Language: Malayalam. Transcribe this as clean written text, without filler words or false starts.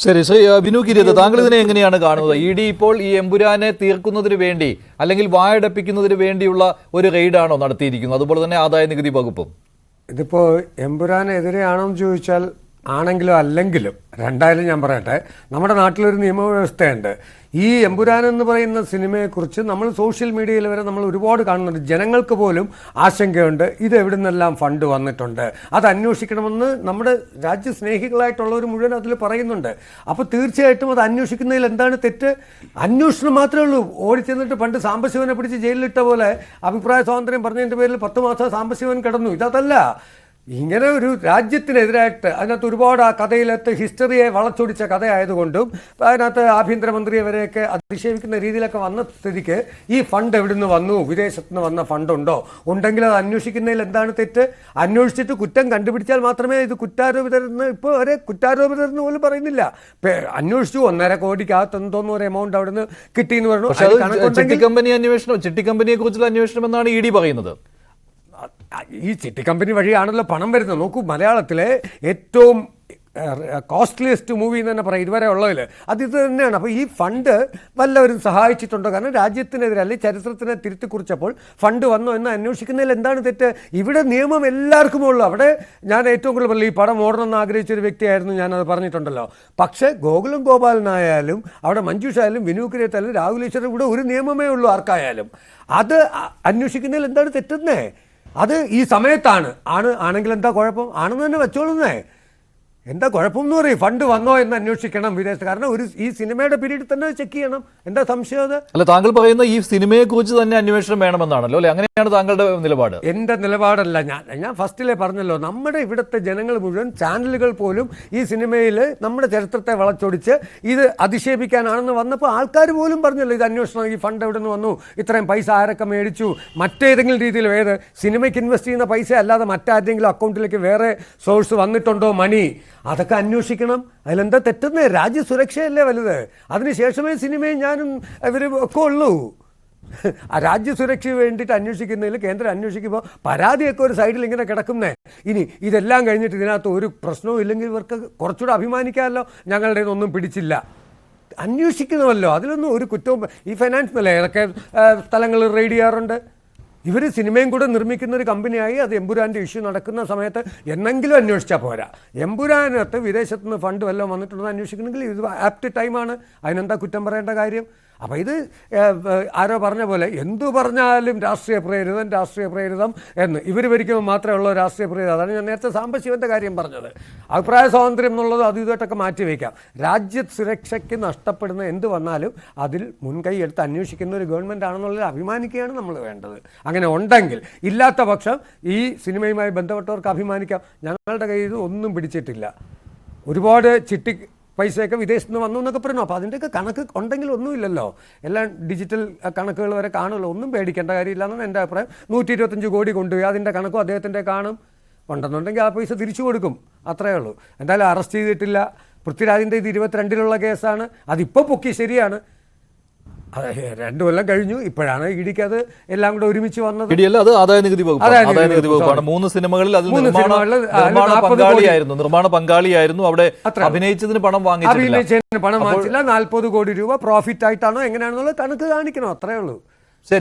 ശരി, ശ്രീ ബിനു കിരീത്, താങ്കൾ ഇതിനെ എങ്ങനെയാണ് കാണുന്നത്? ഇ ഡി ഇപ്പോൾ ഈ എമ്പുരാനെ തീർക്കുന്നതിന് വേണ്ടി അല്ലെങ്കിൽ വായടപ്പിക്കുന്നതിന് വേണ്ടിയുള്ള ഒരു റെയ്ഡാണോ നടത്തിയിരിക്കുന്നത്? അതുപോലെ തന്നെ ആദായ നികുതി വകുപ്പും ഇതിപ്പോ എമ്പുരാനെതിരെയാണോന്ന് ചോദിച്ചാൽ ആണെങ്കിലും അല്ലെങ്കിലും രണ്ടായാലും ഞാൻ പറയട്ടെ, നമ്മുടെ നാട്ടിലൊരു നിയമവ്യവസ്ഥയുണ്ട്. ഈ എമ്പുരാൻ എന്ന് പറയുന്ന സിനിമയെക്കുറിച്ച് നമ്മൾ സോഷ്യൽ മീഡിയയിൽ വരെ നമ്മൾ ഒരുപാട് കാണുന്നുണ്ട്. ജനങ്ങൾക്ക് പോലും ആശങ്കയുണ്ട്, ഇത് എവിടെ നിന്നെല്ലാം ഫണ്ട് വന്നിട്ടുണ്ട്, അത് അന്വേഷിക്കണമെന്ന് നമ്മുടെ രാജ്യസ്നേഹികളായിട്ടുള്ളവർ മുഴുവൻ അതിൽ പറയുന്നുണ്ട്. അപ്പോൾ തീർച്ചയായിട്ടും അത് അന്വേഷിക്കുന്നതിൽ എന്താണ് തെറ്റ്? അന്വേഷണം മാത്രമേ ഉള്ളൂ. ഓടിച്ചെന്നിട്ട് പണ്ട് സാംബശിവനെ പിടിച്ച് ജയിലിലിട്ട പോലെ അഭിപ്രായ സ്വാതന്ത്ര്യം പറഞ്ഞതിൻ്റെ പേരിൽ 10 മാസം സാംബശിവൻ കിടന്നു. ഇതല്ല. ഇങ്ങനെ ഒരു രാജ്യത്തിനെതിരായിട്ട് അതിനകത്ത് ഒരുപാട് ആ കഥയിലത്തെ ഹിസ്റ്ററിയെ വളച്ചൊടിച്ച കഥയായതുകൊണ്ടും അതിനകത്ത് ആഭ്യന്തരമന്ത്രിയെ വരെയൊക്കെ അധിക്ഷേപിക്കുന്ന രീതിയിലൊക്കെ വന്ന സ്ഥിതിക്ക് ഈ ഫണ്ട് എവിടെ നിന്ന് വന്നു, വിദേശത്ത് നിന്ന് വന്ന ഫണ്ടുണ്ടോ, ഉണ്ടെങ്കിൽ അത് അന്വേഷിക്കുന്നതിൽ എന്താണ് തെറ്റ്? അന്വേഷിച്ചിട്ട് കുറ്റം കണ്ടുപിടിച്ചാൽ മാത്രമേ ഇത് കുറ്റാരോപിതരെന്ന് ഇപ്പോൾ വരെ കുറ്റാരോപിതരെന്ന് പോലും പറയുന്നില്ല. അന്വേഷിച്ചു 1.5 കോടിക്കകത്ത് എന്തോന്നും ഒരു എമൗണ്ട് അവിടെ നിന്ന് കിട്ടിയെന്ന് പറഞ്ഞു. ചിട്ടിക്കമ്പനിയെ കുറിച്ചുള്ള അന്വേഷണം എന്നാണ് ഇ ഡി പറയുന്നത്. ഈ ചിട്ടി കമ്പനി വഴിയാണല്ലോ പണം വരുന്നത്. നോക്കൂ, മലയാളത്തിലെ ഏറ്റവും കോസ്റ്റ്ലിയസ്റ്റ് മൂവി എന്ന് തന്നെ പറയാം ഇതുവരെ ഉള്ളതിൽ അത് ഇത് തന്നെയാണ്. അപ്പോൾ ഈ ഫണ്ട് വല്ലവരും സഹായിച്ചിട്ടുണ്ടോ? കാരണം രാജ്യത്തിനെതിരെ അല്ലെങ്കിൽ ചരിത്രത്തിനെ തിരുത്തി കുറിച്ചപ്പോൾ ഫണ്ട് വന്നോ എന്ന് അന്വേഷിക്കുന്നതിൽ എന്താണ് തെറ്റ്? ഇവിടെ നിയമം എല്ലാവർക്കും ഉള്ളൂ. അവിടെ ഞാൻ ഏറ്റവും കൂടുതൽ പറഞ്ഞു, ഈ പടം ഓടണമെന്ന് ആഗ്രഹിച്ചൊരു വ്യക്തിയായിരുന്നു, ഞാനത് പറഞ്ഞിട്ടുണ്ടല്ലോ. പക്ഷേ ഗോകുലം ഗോപാലനായാലും അവിടെ മഞ്ജുഷായാലും വിനു കിരീത്തായാലും രാഹുൽ ഈശ്വരൻ ഇവിടെ ഒരു നിയമമേ ഉള്ളൂ ആർക്കായാലും. അത് അന്വേഷിക്കുന്നതിൽ എന്താണ് തെറ്റുന്നേ? അത് ഈ സമയത്താണ് ആണെങ്കിൽ എന്താ കുഴപ്പം? ആണെന്ന് തന്നെ വെച്ചോളുന്നേ. എന്താ കുഴപ്പം എന്ന് പറയും? ഫണ്ട് വന്നോ എന്ന് അന്വേഷിക്കണം വിദേശത്ത്. കാരണം ഈ സിനിമയുടെ പീരീഡിൽ തന്നെ ചെക്ക് ചെയ്യണം. എന്താ സംശയം? അത് അല്ല, താങ്കൾ പറയുന്ന ഈ സിനിമയെ കുറിച്ച് തന്നെ അന്വേഷണം വേണമെന്നാണല്ലോ അല്ലെ? അങ്ങനെയാണ് താങ്കളുടെ നിലപാട്? എന്റെ നിലപാടല്ല. ഞാൻ ഫസ്റ്റിലെ പറഞ്ഞല്ലോ, നമ്മുടെ ഇവിടുത്തെ ജനങ്ങൾ മുഴുവൻ, ചാനലുകൾ പോലും ഈ സിനിമയിൽ നമ്മുടെ ചരിത്രത്തെ വളച്ചൊടിച്ച് ഇത് അധിക്ഷേപിക്കാനാണെന്ന് വന്നപ്പോൾ ആൾക്കാർ പോലും പറഞ്ഞല്ലോ ഇത് അന്വേഷണം, ഈ ഫണ്ട് എവിടെ നിന്ന് വന്നു, ഇത്രയും പൈസ ആരൊക്കെ മേടിച്ചു, മറ്റേതെങ്കിലും രീതിയിൽ ഏത് സിനിമയ്ക്ക് ഇൻവെസ്റ്റ് ചെയ്യുന്ന പൈസ അല്ലാതെ മറ്റാരെങ്കിലും അക്കൗണ്ടിലേക്ക് വേറെ സോഴ്സ് വന്നിട്ടുണ്ടോ മണി, അതൊക്കെ അന്വേഷിക്കണം. അതിലെന്താ തെറ്റുന്നേ? രാജ്യസുരക്ഷയല്ലേ വലുത്. അതിനുശേഷമേ സിനിമയും ഞാനും ഇവരും ഒക്കെ ഉള്ളൂ. ആ രാജ്യസുരക്ഷയ്ക്ക് വേണ്ടിയിട്ട് അന്വേഷിക്കുന്നതിൽ കേന്ദ്രം അന്വേഷിക്കുമ്പോൾ പരാതിയൊക്കെ ഒരു സൈഡിൽ ഇങ്ങനെ കിടക്കുന്നേ. ഇനി ഇതെല്ലാം കഴിഞ്ഞിട്ട് ഇതിനകത്ത് ഒരു പ്രശ്നവും ഇല്ലെങ്കിൽ ഇവർക്ക് കുറച്ചുകൂടെ അഭിമാനിക്കാമല്ലോ, ഞങ്ങളുടെ ഒന്നും പിടിച്ചില്ല. അന്വേഷിക്കണമല്ലോ, അതിലൊന്നും ഒരു കുറ്റവും. ഈ ഫൈനാൻസ് നില ഏതൊക്കെ സ്ഥലങ്ങളിൽ റെയ്ഡ് ചെയ്യാറുണ്ട്. ഇവർ സിനിമയും കൂടെ നിർമ്മിക്കുന്ന ഒരു കമ്പനിയായി അത് എമ്പുരാൻ്റെ ഇഷ്യൂ നടക്കുന്ന സമയത്ത് എന്നെങ്കിലും അന്വേഷിച്ചാൽ പോരാ. എമ്പുരാനകത്ത് വിദേശത്ത് നിന്ന് ഫണ്ട് വല്ലതും വന്നിട്ടുണ്ടെന്ന് അന്വേഷിക്കണമെങ്കിൽ ഇത് ആപ്റ്റ് ടൈമാണ്. അതിനെന്താ കുറ്റം പറയേണ്ട കാര്യം? അപ്പോൾ ഇത് ആരോ പറഞ്ഞ പോലെ എന്തു പറഞ്ഞാലും രാഷ്ട്രീയ പ്രേരിതം എന്ന് ഇവർ ഭരിക്കുമ്പോൾ മാത്രമേ ഉള്ളൂ രാഷ്ട്രീയ പ്രേരിതം. അതാണ് ഞാൻ നേരത്തെ സാംബശിവൻ്റെ കാര്യം പറഞ്ഞത്. അഭിപ്രായ സ്വാതന്ത്ര്യം എന്നുള്ളത് അത് ഇതായിട്ടൊക്കെ മാറ്റിവെക്കാം. രാജ്യസുരക്ഷയ്ക്ക് നഷ്ടപ്പെടുന്ന എന്ത് വന്നാലും അതിൽ മുൻകൈ എടുത്ത് അന്വേഷിക്കുന്ന ഒരു ഗവൺമെൻറ് ആണെന്നുള്ളത് അഭിമാനിക്കുകയാണ് നമ്മൾ വേണ്ടത്. അങ്ങനെ ഉണ്ടെങ്കിൽ, ഇല്ലാത്ത പക്ഷം ഈ സിനിമയുമായി ബന്ധപ്പെട്ടവർക്ക് അഭിമാനിക്കാം, ഞങ്ങളുടെ കയ്യിൽ ഒന്നും പിടിച്ചിട്ടില്ല, ഒരുപാട് ചിട്ടി പൈസയൊക്കെ വിദേശത്ത് നിന്ന് വന്നു എന്നൊക്കെ പറഞ്ഞു. അപ്പോൾ അതിൻ്റെയൊക്കെ കണക്ക് ഉണ്ടെങ്കിൽ ഒന്നുമില്ലല്ലോ, എല്ലാം ഡിജിറ്റൽ കണക്കുകൾ വരെ കാണുമല്ലോ. ഒന്നും പേടിക്കേണ്ട കാര്യമില്ല എന്നാണ് എൻ്റെ അഭിപ്രായം. 125 കോടി കൊണ്ടുപോയി അതിൻ്റെ കണക്കും അദ്ദേഹത്തിൻ്റെ കാണും. ഉണ്ടെന്നുണ്ടെങ്കിൽ ആ പൈസ തിരിച്ചു കൊടുക്കും, അത്രയേ ഉള്ളൂ. എന്തായാലും അറസ്റ്റ് ചെയ്തിട്ടില്ല. പൃഥ്വിരാജിൻ്റെ ഇത് 22-ലുള്ള കേസാണ്. അതിപ്പോൾ പൊക്കി, ശരിയാണ്. 2 കൊല്ലം കഴിഞ്ഞു, ഇപ്പോഴാണ് ഇടിക്ക് അത് എല്ലാം കൂടെ ഒരുമിച്ച് വന്നത്. ഇടിയല്ല, അത് ആദായ നികുതി വകുപ്പാണ്. 3 സിനിമകളിൽ അതിൽ നിർമ്മാണ പങ്കാളിയായിരുന്നു. അവിടെ അഭിനയിച്ചതിന് പണം വാങ്ങിച്ചില്ല. 40 കോടി രൂപ പ്രോഫിറ്റ് ആയിട്ടാണോ എങ്ങനെയാണെന്നുള്ളത് കണക്ക് കാണിക്കണം, അത്രേ ഉള്ളൂ.